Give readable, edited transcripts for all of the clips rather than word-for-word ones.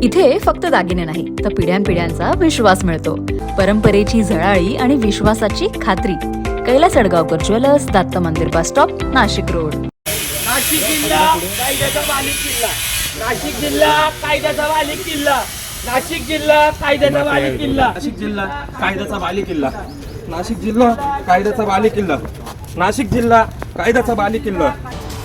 इथे फक्त दागिने नाही तर पिढ्यानपिढ्यांचा विश्वास मिळतो. परंपरेची झळाळी आणि विश्वासाची खात्री. कैलास अडगावकर ज्वेलर्स, दत्त मंदिर bus stop, Nashik road. Nashik जिल्हा कायद्याचा बालिक किल्ला. नाशिक जिल्हा कायद्याचा बालिक किल्ला. नाशिक जिल्हा कायद्याचा बालिक किल्ला. नाशिक जिल्हा कायद्याचा बालिक किल्ला. नाशिक जिल्हा कायद्याचा बालिक किल्ला. नाशिक जिल्हा कायद्याचा बालिक किल्ला.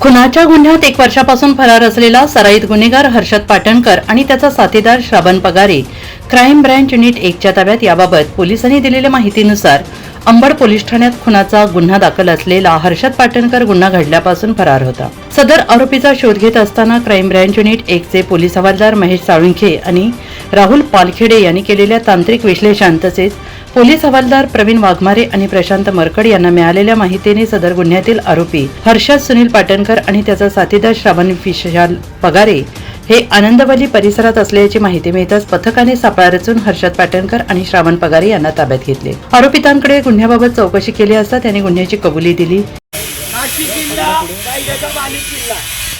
खुनाच्या गुन्ह्यात 1 वर्षापासून फरार असलेला सराईत गुन्हेगार हर्षद पाटणकर आणि त्याचा साथीदार Shravan Pagare crime branch unit 1च्या ताब्यात. याबाबत पोलिसांनी दिलेल्या माहितीनुसार अंबड पोलीस ठाण्यात खुनाचा गुन्हा दाखल असलेला हर्षद पाटणकर गुन्हा घडल्यापासून फरार होता. सदर आरोपीचा शोध घेत असताना क्राईम ब्रँच युनिट 1चे पोलीस हवालदार महेश साळुंखे आणि राहुल पालखेडे यांनी केलेल्या तांत्रिक विश्लेषण तसेच पोलीस हवालदार प्रवीण वाघमारे आणि प्रशांत मरकड यांना मिळालेल्या माहितीने सदर गुन्ह्यातील आरोपी हर्षद सुनील पाटणकर आणि त्याचा साथीदार श्रावण विशाल पगारे हे आनंदवली परिसरात असल्याची माहिती मिळताच पथकाने सापळा रचून हर्षद पाटणकर आणि श्रावण पगारे यांना ताब्यात घेतले. आरोपितांकडे गुन्ह्याबाबत चौकशी केली असता त्यांनी गुन्ह्याची कबुली दिली. नाशिक जिल्हा कायद्याचा बालिक किल्ला.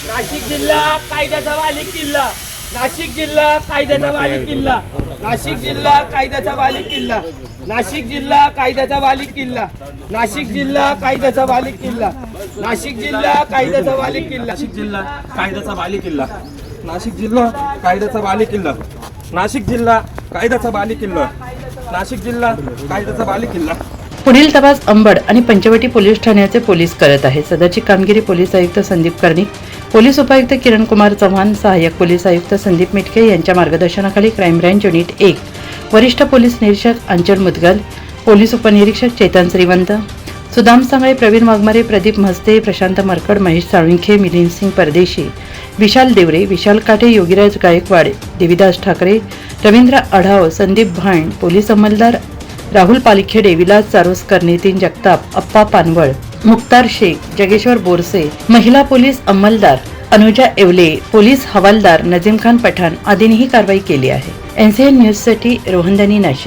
नाशिक जिल्हा कायद्याचा बालिक किल्ला. नाशिक जिल्हा कायद्याचा बालिक किल्ला. नाशिक जिल्हा कायद्याचा बालिक किल्ला. नाशिक जिल्हा कायद्याचा बालिक किल्ला. नाशिक जिल्हा कायद्याचा बालिक किल्ला. नाशिक जिल्हा कायद्याचा बालिक किल्ला. नाशिक जिल्हा कायद्याचा बालिक किल्ला. नाशिक जिल्हा कायद्याचा बालिक किल्ला. नाशिक जिल्हा कायद्याचा बालिक किल्ला. नाशिक जिल्हा कायद्याचा बालिक किल्ला. पुढील तपास अंबड आणि पंचवटी पोलीस ठाण्याचे पोलीस करत आहेत. सदरची कामगिरी पोलीस आयुक्त संदीप कर्णिक, पोलीस उपायुक्त किरण कुमार चव्हाण, सहाय्यक पोलीस आयुक्त संदीप मिटके यांच्या मार्गदर्शनाखाली क्राईम ब्रँच युनिट 1, वरिष्ठ पोलीस निरीक्षक अंचल मुदगल, पोलीस उपनिरीक्षक चेतन श्रीवंत, सुदाम सांगळे, प्रवीण वाघमारे, प्रदीप म्हस्ते, प्रशांत मरकड, महेश साळुंखे, मिलिंद सिंग परदेशी, विशाल देवरे, विशाल काटे, योगीराज गायकवाड, देविदास ठाकरे, रवींद्र आढाव, संदीप भांड, पोलीस अंमलदार राहुल पालखेडे, विलास चारोस्कर, नितीन जगताप, अप्पा पानवळ, मुक्तार शेख, जगेश्वर बोरसे, महिला पोलीस अंमलदार अनुजा येवले, पोलीस हवालदार नजीम खान पठाण आदींनी ही कारवाई केली आहे. NCN न्यूजसाठी रोहनदानी, नाशिक.